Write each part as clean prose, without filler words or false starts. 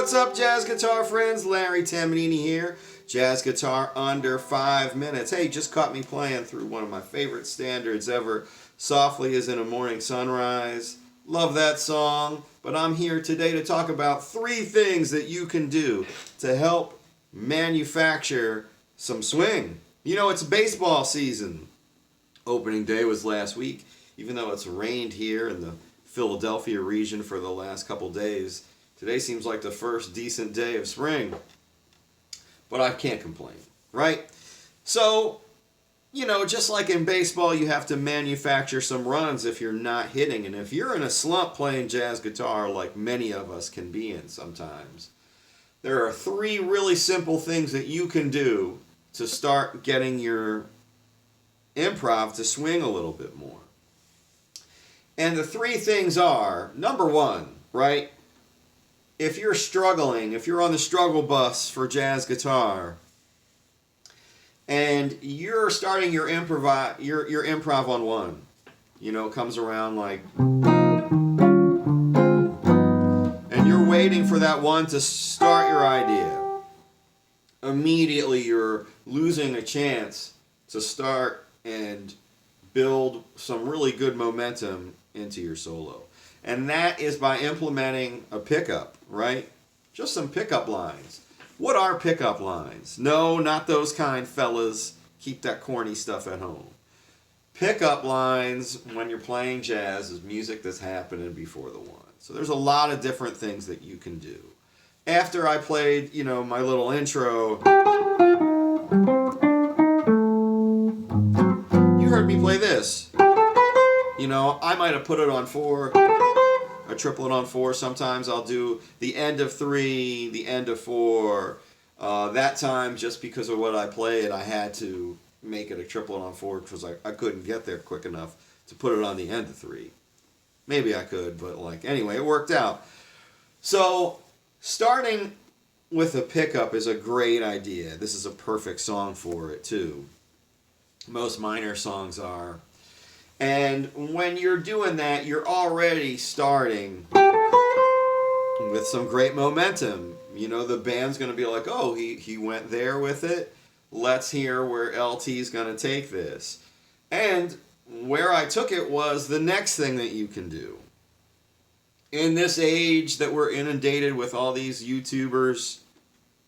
What's up, jazz guitar friends? Larry Tamanini here. Jazz guitar under 5 minutes. Hey, just caught me playing through one of my favorite standards ever, Softly as in a Morning Sunrise. Love that song, but I'm here today to talk about 3 things that you can do to help manufacture some swing. You know, it's baseball season. Opening day was last week. Even though it's rained here in the Philadelphia region for the last couple days, today seems like the first decent day of spring. But I can't complain, right? So, you know, just like in baseball, you have to manufacture some runs if you're not hitting. And if you're in a slump playing jazz guitar, like many of us can be in sometimes, there are 3 really simple things that you can do to start getting your improv to swing a little bit more. And the 3 things are, number 1, right? If you're struggling, if you're on the struggle bus for jazz guitar, and you're starting your improv on 1, you know, it comes around like, and you're waiting for that 1 to start your idea. Immediately you're losing a chance to start and build some really good momentum into your solo. And that is by implementing a pickup, right? Just some pickup lines. What are pickup lines? No, not those kind, fellas. Keep that corny stuff at home. Pickup lines, when you're playing jazz, is music that's happening before the 1. So there's a lot of different things that you can do. After I played, you know, my little intro, you heard me play this. You know, I might have put it on 4, a triplet on 4. Sometimes I'll do the end of 3, the end of 4. That time, just because of what I played, I had to make it a triplet on 4 because I couldn't get there quick enough to put it on the end of 3. Maybe I could, but like, anyway, it worked out. So, starting with a pickup is a great idea. This is a perfect song for it, too. Most minor songs are. And when you're doing that, you're already starting with some great momentum. You know, the band's going to be like, oh, he went there with it. Let's hear where LT's going to take this. And where I took it was the next thing that you can do. In this age that we're inundated with all these YouTubers,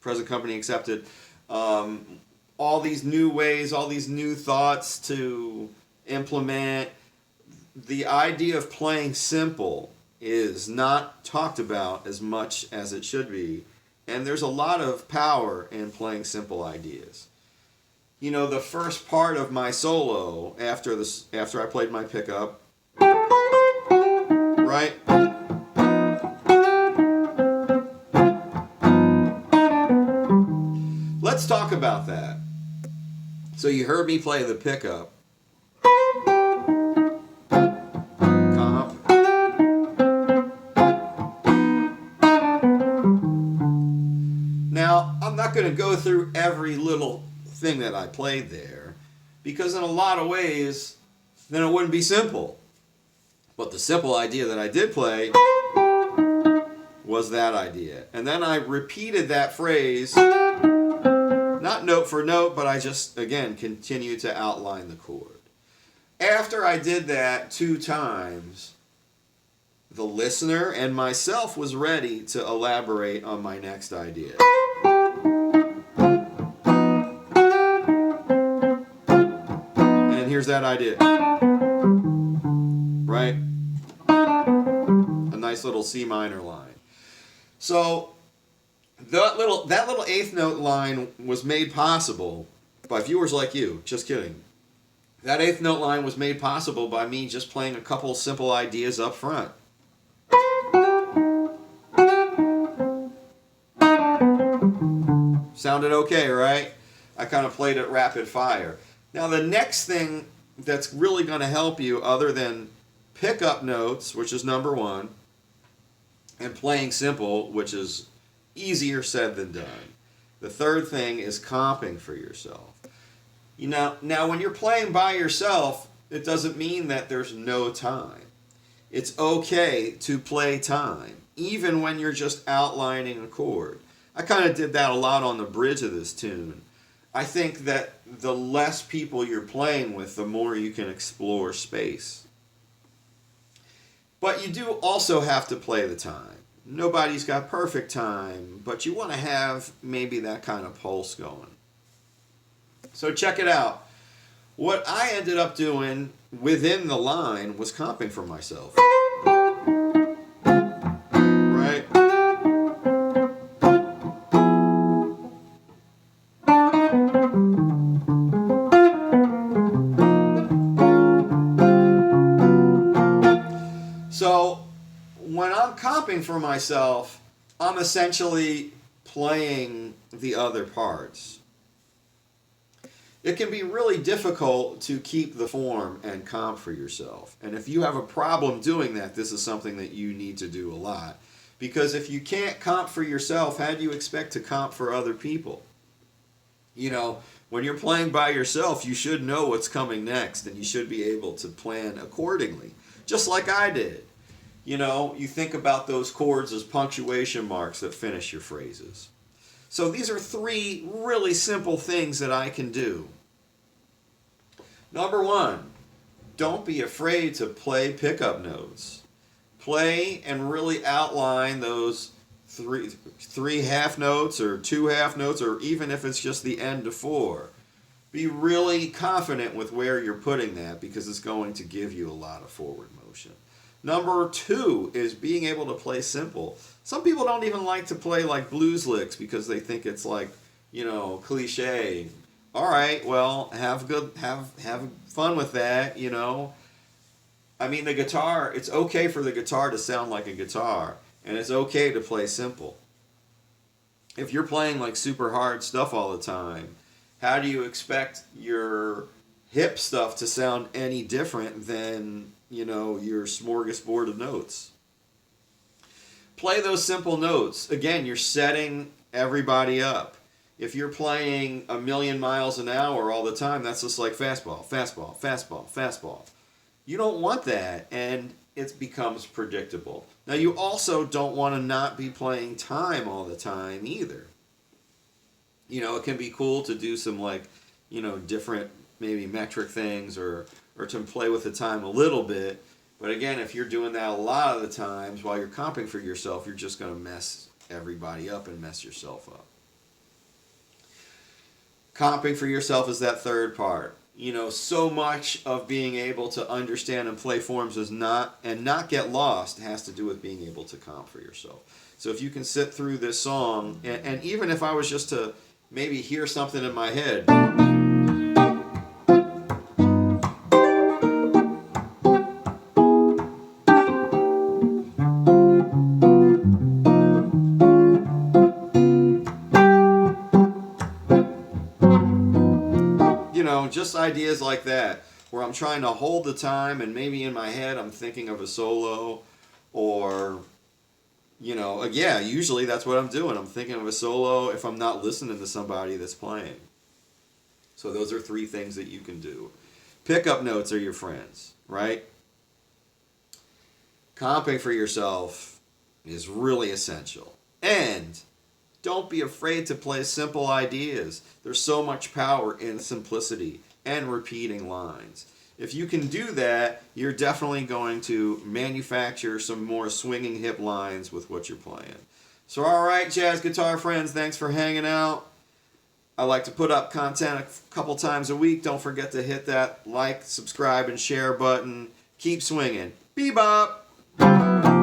present company accepted, all these new ways, all these new thoughts to implement, the idea of playing simple is not talked about as much as it should be, and there's a lot of power in playing simple ideas. You know, the first part of my solo after I played my pickup, right? Let's talk about that. So you heard me play the pickup. Now, I'm not going to go through every little thing that I played there, because in a lot of ways, then it wouldn't be simple. But the simple idea that I did play was that idea. And then I repeated that phrase, not note for note, but I just, again, continued to outline the chord. After I did that 2 times, the listener and myself was ready to elaborate on my next idea. And here's that idea. Right? A nice little C minor line. So That little eighth note line was made possible by viewers like you. Just kidding. That eighth note line was made possible by me just playing a couple simple ideas up front. Sounded okay, right? I kind of played it rapid fire. Now the next thing that's really going to help you, other than pickup notes, which is number one, and playing simple, which is easier said than done. The third thing is comping for yourself. Now when you're playing by yourself, it doesn't mean that there's no time. It's okay to play time, even when you're just outlining a chord. I kind of did that a lot on the bridge of this tune. I think that the less people you're playing with, the more you can explore space. But you do also have to play the time. Nobody's got perfect time, but you want to have maybe that kind of pulse going. So check it out. What I ended up doing within the line was comping for myself. Right? So when I'm comping for myself, I'm essentially playing the other parts. It can be really difficult to keep the form and comp for yourself. And if you have a problem doing that, this is something that you need to do a lot. Because if you can't comp for yourself, how do you expect to comp for other people? You know, when you're playing by yourself, you should know what's coming next, and you should be able to plan accordingly, just like I did. You know, you think about those chords as punctuation marks that finish your phrases. So these are three really simple things that I can do. Number one, don't be afraid to play pickup notes. Play and really outline those three half notes or two half notes, or even if it's just the end of four. Be really confident with where you're putting that, because it's going to give you a lot of forward motion. Number two is being able to play simple. Some people don't even like to play like blues licks because they think it's like, you know, cliche. All right, well, have fun with that, you know. I mean, the guitar, it's okay for the guitar to sound like a guitar, and it's okay to play simple. If you're playing like super hard stuff all the time, how do you expect your hip stuff to sound any different than, you know, your smorgasbord of notes? Play those simple notes. Again, you're setting everybody up. If you're playing a million miles an hour all the time, that's just like fastball, fastball, fastball, fastball. You don't want that, and it becomes predictable. Now, you also don't want to not be playing time all the time either. You know, it can be cool to do some, like, you know, different maybe metric things, or to play with the time a little bit. But again, if you're doing that a lot of the times while you're comping for yourself, you're just going to mess everybody up and mess yourself up. Comping for yourself is that third part. You know, so much of being able to understand and play forms is not get lost has to do with being able to comp for yourself. So if you can sit through this song, and even if I was just to maybe hear something in my head, just ideas like that, where I'm trying to hold the time, and maybe in my head I'm thinking of a solo, or, you know, yeah, usually that's what I'm doing. I'm thinking of a solo if I'm not listening to somebody that's playing. So those are three things that you can do. Pickup notes are your friends, right? Comping for yourself is really essential. And don't be afraid to play simple ideas. There's so much power in simplicity and repeating lines. If you can do that, you're definitely going to manufacture some more swinging hip lines with what you're playing. So all right, jazz guitar friends, thanks for hanging out. I like to put up content a couple times a week. Don't forget to hit that like, subscribe, and share button. Keep swinging. Bebop!